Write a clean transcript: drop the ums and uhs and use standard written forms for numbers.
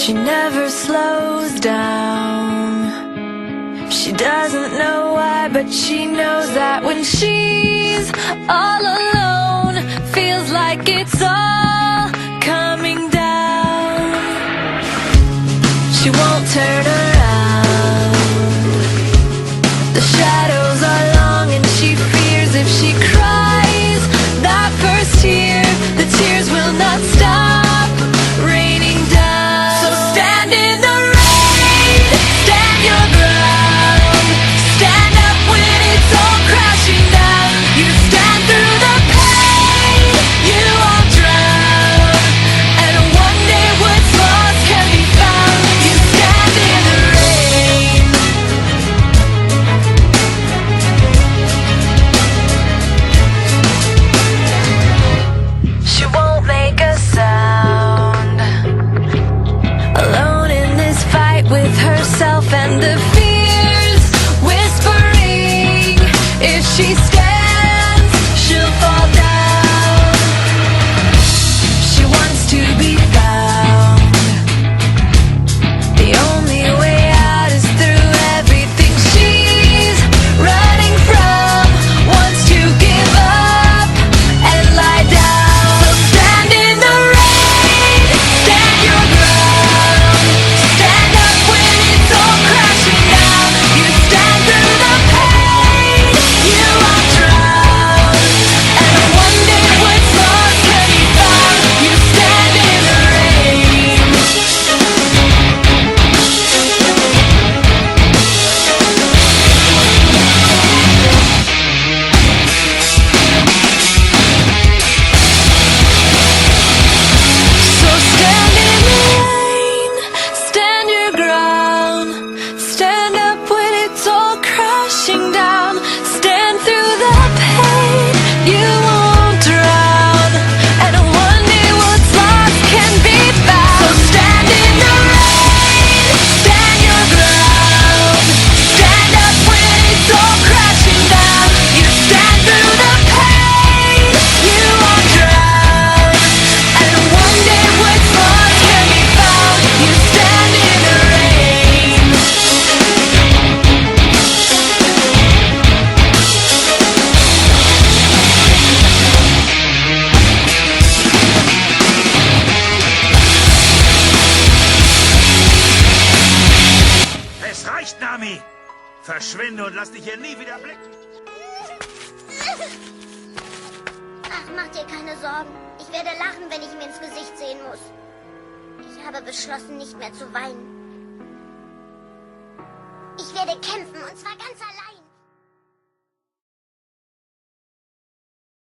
She never slows down. She doesn't know why, but she knows that when she's all alone, feels like it's all coming down. She won't turn around. The shadows are long and she fears if she cries that first tear, the tears will not stop raining down. So stand in the rain, stand your ground, stand up when it's all crashing down. You stand through the pain, you won't drown, and one day what's lost can be found. You stand in the rain. She won't make a sound, alone in this fight with herself and the fears whispering. If she stands, she'll fall down. She wants to be found. The only way out is through everything she's running from. Wants to give up and lie down. So stand in the rain, stand your ground, stand up when it's all crashing down. You stand through the pain, you won't drown, and one day what's lost can be found. You stand in the rain. So stand in the rain, stand your ground, stand up when it's all crashing down, stand through the pain, you won't drown, and one day what's lost can be found. So stand in the rain, stand your ground, stand up when it's all crashing down. You stand through the pain, you won't drown, and one day what's lost can be found. You stand in the rain. Es reicht, Nami! Verschwinde und lass dich hier nie wieder blicken. Ach, mach dir keine Sorgen. Ich werde lachen, wenn ich mir ins Gesicht sehen muss. Ich habe beschlossen, nicht mehr zu weinen. Ich werde kämpfen, und zwar ganz allein.